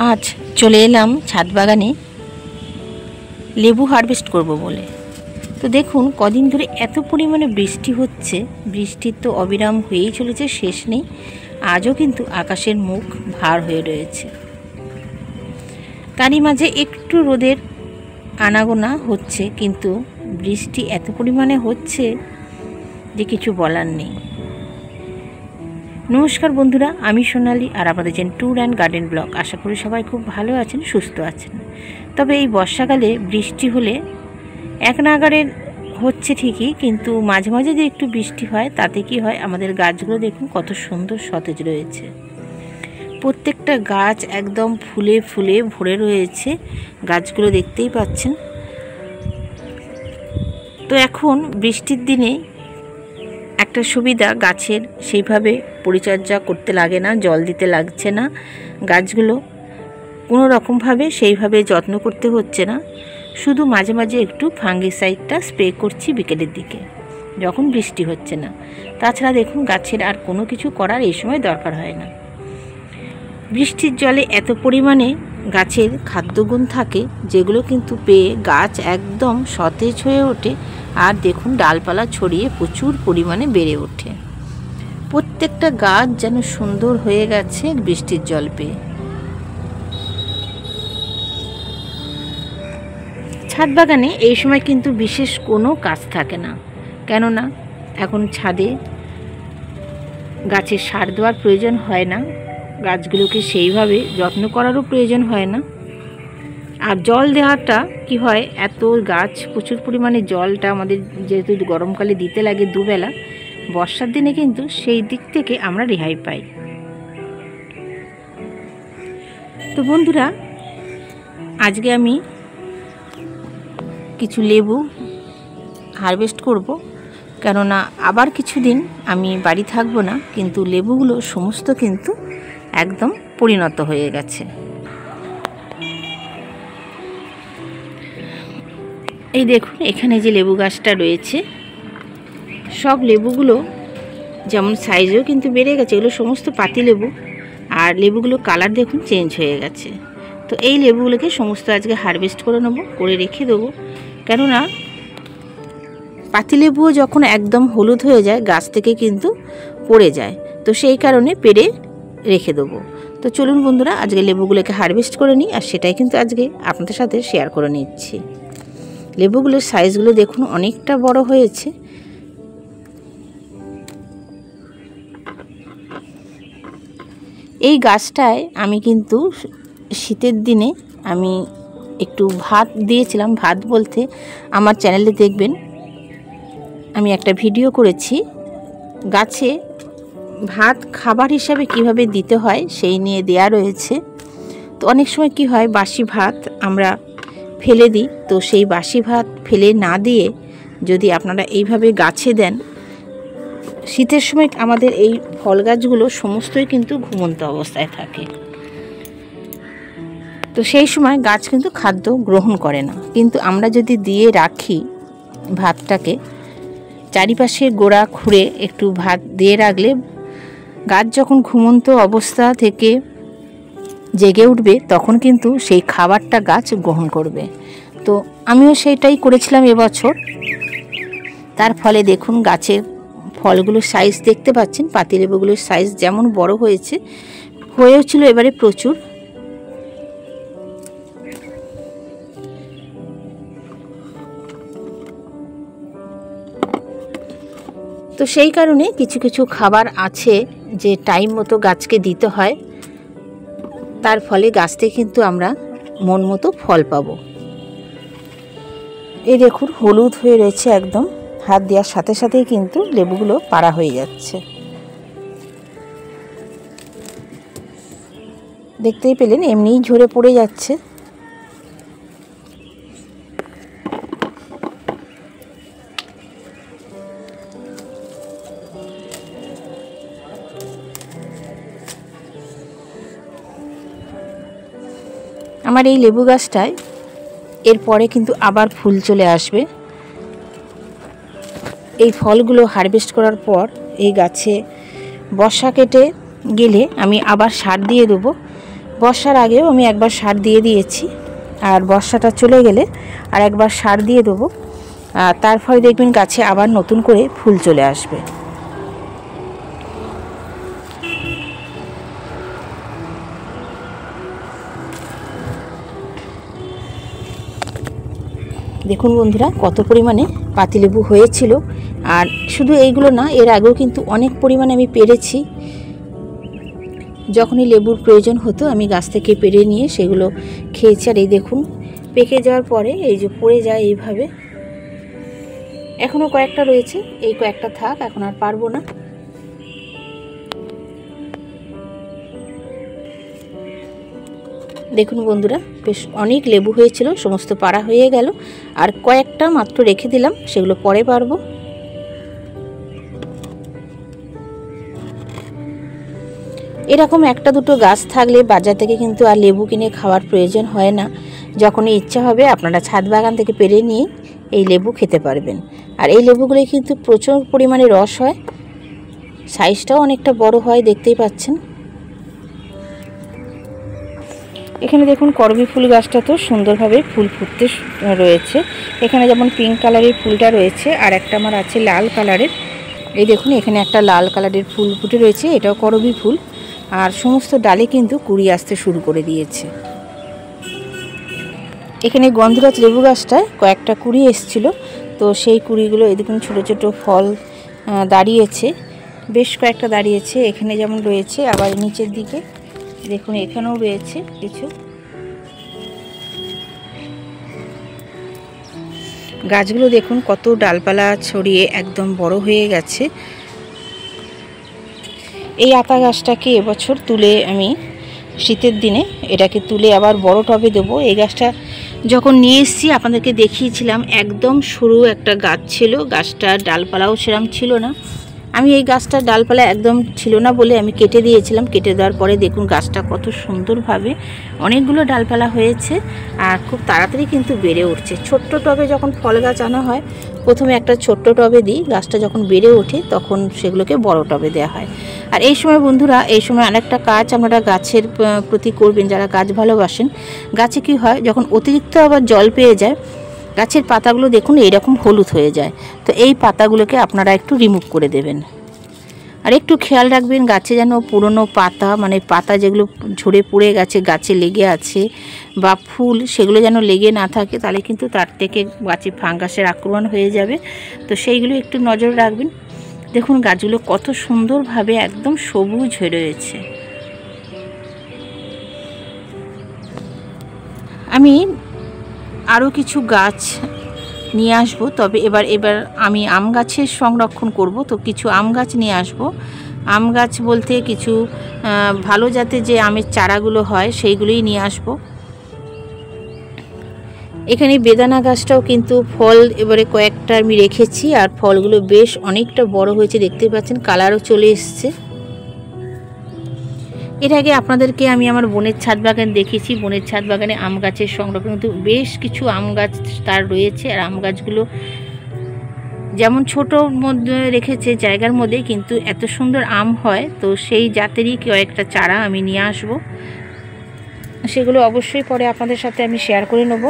আজ চলে এলাম ছাদ বাগানে লেবু হারভেস্ট করব বলে। তো দেখুন কদিন ধরে এত পরিমাণে বৃষ্টি হচ্ছে, বৃষ্টির তো অবিরাম হয়েই চলেছে, শেষ নেই। আজও কিন্তু আকাশের মুখ ভার হয়ে রয়েছে, তারই মাঝে একটু রোদের আনাগোনা হচ্ছে, কিন্তু বৃষ্টি এত পরিমাণে হচ্ছে যে কিছু বলার নেই। নমস্কার বন্ধুরা, আমি সোনালি, আর আপনাদের channel tour and garden blog. আশা করি সবাই খুব ভালো আছেন, সুস্থ আছেন। তবে এই বর্ষাকালে বৃষ্টি হলে এক নাগাড়ের হচ্ছে ঠিকই, কিন্তু মাঝে মাঝে যে একটু বৃষ্টি হয় তাতে কি হয়, আমাদের গাছগুলো দেখুন কত সুন্দর সতেজ রয়েছে। প্রত্যেকটা গাছ একদম ফুলে ফুলে ভরে রয়েছে, গাছগুলো দেখতেই পাচ্ছেন। তো এখন বৃষ্টির দিনে একটা সুবিধা, গাছের সেইভাবে পরিচর্যা করতে লাগে না, জল দিতে লাগছে না, গাছগুলো কোনো রকমভাবে সেইভাবে যত্ন করতে হচ্ছে না। শুধু মাঝে মাঝে একটু ফাঙ্গিসাইডটা স্প্রে করছি বিকেলের দিকে, যখন বৃষ্টি হচ্ছে না। তাছাড়া দেখুন গাছের আর কোনো কিছু করার এই সময় দরকার হয় না। বৃষ্টির জলে এত পরিমাণে গাছের খাদ্যগুণ থাকে, যেগুলো কিন্তু পেয়ে গাছ একদম সতেজ হয়ে ওঠে। আর দেখুন ডালপালা ছড়িয়ে প্রচুর পরিমাণে বেড়ে ওঠে। প্রত্যেকটা গাছ যেন সুন্দর হয়ে গেছে বৃষ্টির জল পেয়ে। ছাদ বাগানে এই সময় কিন্তু বিশেষ কোনো কাজ থাকে না, কেননা এখন ছাদে গাছের সার দেওয়ার প্রয়োজন হয় না, গাছগুলোকে সেইভাবে যত্ন করারও প্রয়োজন হয় না। আর জল দেওয়াটা কি হয়, এত গাছ প্রচুর পরিমাণে জলটা আমাদের যেহেতু গরমকালে দিতে লাগে দুবেলা, বর্ষার দিনে কিন্তু সেই দিক থেকে আমরা রেহাই পাই। তো বন্ধুরা, আজকে আমি কিছু লেবু হারভেস্ট করব, কেননা আবার কিছুদিন আমি বাড়ি থাকবো না, কিন্তু লেবুগুলো সমস্ত কিন্তু একদম পরিণত হয়ে গেছে। এই দেখুন এখানে যে লেবু গাছটা রয়েছে, সব লেবুগুলো যেমন সাইজেও কিন্তু বেড়ে গেছে, এগুলো সমস্ত পাতি লেবু। আর লেবুগুলো কালার দেখুন চেঞ্জ হয়ে গেছে। তো এই লেবুগুলোকে সমস্ত আজকে হারভেস্ট করে নেবো, করে রেখে দেবো, কেননা পাতিলেবুও যখন একদম হলুদ হয়ে যায় গাছ থেকে কিন্তু পড়ে যায়, তো সেই কারণে পেড়ে রেখে দেবো। তো চলুন বন্ধুরা, আজকে লেবুগুলোকে হারভেস্ট করে নিই, আর সেটাই কিন্তু আজকে আপনাদের সাথে শেয়ার করে নিচ্ছি। লেবুগুলোর সাইজগুলো দেখুন অনেকটা বড় হয়েছে। এই গাছটায় আমি কিন্তু শীতের দিনে আমি একটু ভাত দিয়েছিলাম, ভাত বলতে আমার চ্যানেলে দেখবেন আমি একটা ভিডিও করেছি, গাছে ভাত খাবার হিসাবে কিভাবে দিতে হয় সেই নিয়ে দেয়া রয়েছে। তো অনেক সময় কি হয়, বাসি ভাত আমরা ফেলে দিই, তো সেই বাসি ভাত ফেলে না দিয়ে যদি আপনারা এইভাবে গাছে দেন, শীতের সময় আমাদের এই ফল গাছগুলো সমস্তই কিন্তু ঘুমন্ত অবস্থায় থাকে, তো সেই সময় গাছ কিন্তু খাদ্য গ্রহণ করে না। কিন্তু আমরা যদি দিয়ে রাখি ভাতটাকে, চারিপাশে গোড়া খুঁড়ে একটু ভাত দিয়ে রাখলে গাছ যখন ঘুমন্ত অবস্থা থেকে জেগে উঠবে, তখন কিন্তু সেই খাবারটা গাছ গ্রহণ করবে। তো আমিও সেইটাই করেছিলাম এবছর। তার ফলে দেখুন গাছের ফলগুলোর সাইজ দেখতে পাচ্ছেন, পাতিলেবুগুলোর সাইজ যেমন বড় হয়েছে, হয়েছিল এবারে প্রচুর। তো সেই কারণে কিছু কিছু খাবার আছে যে টাইম মতো গাছকে দিতে হয়, তার ফলে গাছ থেকে কিন্তু আমরা মন মতো ফল পাবো। এই দেখুন হলুদ হয়ে রয়েছে একদম, হাত দেওয়ার সাথে সাথেই কিন্তু লেবুগুলো পাড়া হয়ে যাচ্ছে। দেখতেই পেলেন এমনিই ঝরে পড়ে যাচ্ছে। আমার এই লেবু গাছটায় এরপরে কিন্তু আবার ফুল চলে আসবে। এই ফলগুলো হারভেস্ট করার পর এই গাছে বর্ষা কেটে গেলে আমি আবার সার দিয়ে দেবো, বর্ষার আগেও আমি একবার সার দিয়ে দিয়েছি, আর বর্ষাটা চলে গেলে আর একবার সার দিয়ে দেবো। তার ফলে দেখবেন গাছে আবার নতুন করে ফুল চলে আসবে। দেখুন বন্ধুরা কত পরিমাণে পাতিলেবু হয়েছিল। আর শুধু এইগুলো না, এর আগেও কিন্তু অনেক পরিমাণে আমি পেরেছি। যখনই লেবুর প্রয়োজন হতো আমি গাছ থেকে পেরে নিয়ে সেগুলো খেয়েছি। আর এই দেখুন পেকে যাওয়ার পরে এই যে পড়ে যায় এইভাবে। এখনও কয়েকটা রয়েছে, এই কয়েকটা থাক, এখন আর পারবো না। দেখুন বন্ধুরা বেশ অনেক লেবু হয়েছিল, সমস্ত পাড়া হয়ে গেল। আর কয়েকটা মাত্র রেখে দিলাম, সেগুলো পরে পারবো। এরকম একটা দুটো গাছ থাকলে বাজার থেকে কিন্তু আর লেবু কিনে খাওয়ার প্রয়োজন হয় না। যখনই ইচ্ছা হবে আপনারা ছাদ বাগান থেকে পেরে নিয়ে এই লেবু খেতে পারবেন। আর এই লেবুগুলো কিন্তু প্রচুর পরিমাণে রস হয়, সাইজটাও অনেকটা বড় হয়, দেখতেই পাচ্ছেন। এখানে দেখুন করবী ফুল গাছটা তো সুন্দরভাবে ফুল ফুটতে রয়েছে। এখানে যেমন পিঙ্ক কালারের ফুলটা রয়েছে, আর একটা আমার আছে লাল কালারের। এই দেখুন এখানে একটা লাল কালারের ফুল ফুটে রয়েছে, এটাও করবী ফুল। আর সমস্ত ডালে কিন্তু কুড়ি আসতে শুরু করে দিয়েছে। এখানে গন্ধরাজ লেবু গাছটায় কয়েকটা কুড়ি এসেছিল, তো সেই কুড়িগুলো এই দেখুন ছোটো ছোটো ফল দাঁড়িয়েছে, বেশ কয়েকটা দাঁড়িয়েছে। এখানে যেমন রয়েছে, আবার নিচের দিকে দেখুন এখানেও রয়েছে কিছু। গাছগুলো দেখুন কত ডালপালা ছড়িয়ে একদম বড় হয়ে গেছে। এই আতা গাছটাকে এবছর তুলে আমি শীতের দিনে এটাকে তুলে আবার বড় টবে দেবো। এই গাছটা যখন নিয়ে এসেছি আপনাদেরকে দেখিয়েছিলাম, একদম সরু একটা গাছ ছিল, গাছটার ডালপালাও সেরকম ছিল না। আমি এই গাছটার ডালপালা একদম ছিল না বলে আমি কেটে দিয়েছিলাম। কেটে দেওয়ার পরে দেখুন গাছটা কত সুন্দরভাবে অনেকগুলো ডালপালা হয়েছে, আর খুব তাড়াতাড়ি কিন্তু বেড়ে উঠছে। ছোট্ট টবে যখন ফল গাছ আনা হয়, প্রথমে একটা ছোট্ট টবে দিই, গাছটা যখন বেড়ে ওঠে তখন সেগুলোকে বড় টবে দেওয়া হয়। আর এই সময় বন্ধুরা, এই সময় আরেকটা কাজ আপনারা গাছের প্রতি করবেন, যারা গাছ ভালোবাসেন। গাছে কি হয়, যখন অতিরিক্ত আবার জল পেয়ে যায়, গাছের পাতাগুলো দেখুন এইরকম হলুদ হয়ে যায়। তো এই পাতাগুলোকে আপনারা একটু রিমুভ করে দেবেন। আর একটু খেয়াল রাখবেন গাছে যেন পুরনো পাতা, মানে পাতা যেগুলো ঝরে পড়ে গেছে, গাছে লেগে আছে, বা ফুল, সেগুলো যেন লেগে না থাকে, তাহলে কিন্তু তার থেকে গাছে ফাঙ্গাসের আক্রমণ হয়ে যাবে। তো সেইগুলো একটু নজর রাখবেন। দেখুন গাছগুলো কত সুন্দরভাবে একদম সবুজ হয়ে রয়েছে। আমি আরও কিছু গাছ নিয়ে আসবো, তবে এবার আমি আম গাছের সংরক্ষণ করব। তো কিছু আম গাছ নিয়ে আসবো। আম গাছ বলতে কিছু ভালো জাতের যে আমের চারাগুলো হয় সেইগুলোই নিয়ে আসবো। এখানে বেদানা গাছটাও কিন্তু ফল এবারে কয়েকটা আমি রেখেছি, আর ফলগুলো বেশ অনেকটা বড় হয়েছে, দেখতে পাচ্ছেন কালারও চলে এসছে। এর আগে আপনাদেরকে আমি আমার বোনের ছাদ বাগান দেখিয়েছি। বোনের ছাদ বাগানে আম গাছের সংরক্ষণ কিন্তু বেশ কিছু আম গাছ তার রয়েছে। আর আম গাছগুলো যেমন ছোটোর মধ্যে রেখেছে জায়গার মধ্যে, কিন্তু এত সুন্দর আম হয়। তো সেই জাতেরই কয়েকটা চারা আমি নিয়ে আসব, সেগুলো অবশ্যই পরে আপনাদের সাথে আমি শেয়ার করে নেব।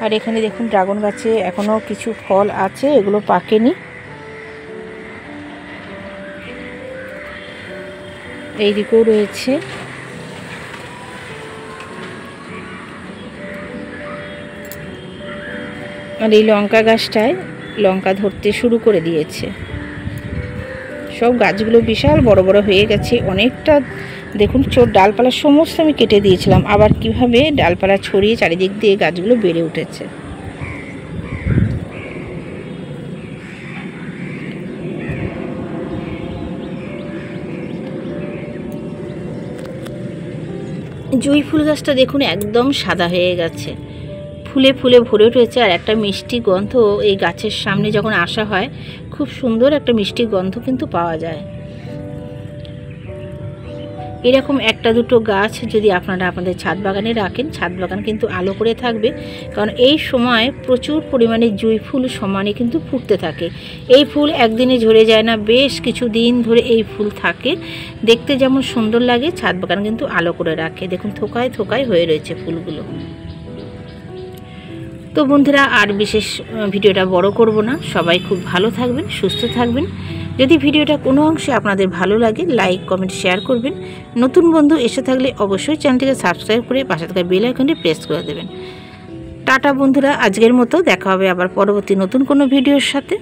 আর এখানে দেখুন ড্রাগন গাছে এখনও কিছু ফল আছে, এগুলো পাকেনি। এই দিকেও রয়েছে। আর এই লঙ্কা গাছটায় লঙ্কা ধরতে শুরু করে দিয়েছে। সব গাছগুলো বিশাল বড় বড় হয়ে গেছে অনেকটা। দেখুন ডালপালা সমস্ত আমি কেটে দিয়েছিলাম, আবার কিভাবে ডালপালা ছড়িয়ে চারিদিক দিয়ে গাছগুলো বেড়ে উঠেছে। জুঁই ফুল গাছটা দেখুন একদম সাদা হয়ে গেছে, ফুলে ফুলে ভরে উঠেছে। আর একটা মিষ্টি গন্ধ এই গাছের সামনে যখন আসা হয়, খুব সুন্দর একটা মিষ্টি গন্ধ কিন্তু পাওয়া যায়। এরকম একটা দুটো গাছ যদি আপনারা আপনাদের ছাদ বাগানে রাখেন, ছাদ বাগান কিন্তু আলো করে থাকবে। কারণ এই সময় প্রচুর পরিমাণে জুঁই ফুল সমানে কিন্তু ফুটতে থাকে। এই ফুল একদিনে ঝরে যায় না, বেশ কিছু দিন ধরে এই ফুল থাকে। দেখতে যেমন সুন্দর লাগে, ছাদ বাগান কিন্তু আলো করে রাখে। দেখুন থোকায় থোকায় হয়ে রয়েছে ফুলগুলো। তো বন্ধুরা, আর বিশেষ ভিডিওটা বড় করব না। সবাই খুব ভালো থাকবেন, সুস্থ থাকবেন। যদি ভিডিওটা কোনো অংশে আপনাদের ভালো লাগে, লাইক কমেন্ট শেয়ার করবেন। নতুন বন্ধু এসে থাকলে অবশ্যই চ্যানেলটিকে সাবস্ক্রাইব করে পাশে থাকা বেল আইকনটি প্রেস করে দেবেন। টাটা বন্ধুরা, আজকের মতো দেখা হবে আবার পরবর্তী নতুন কোনো ভিডিওর সাথে।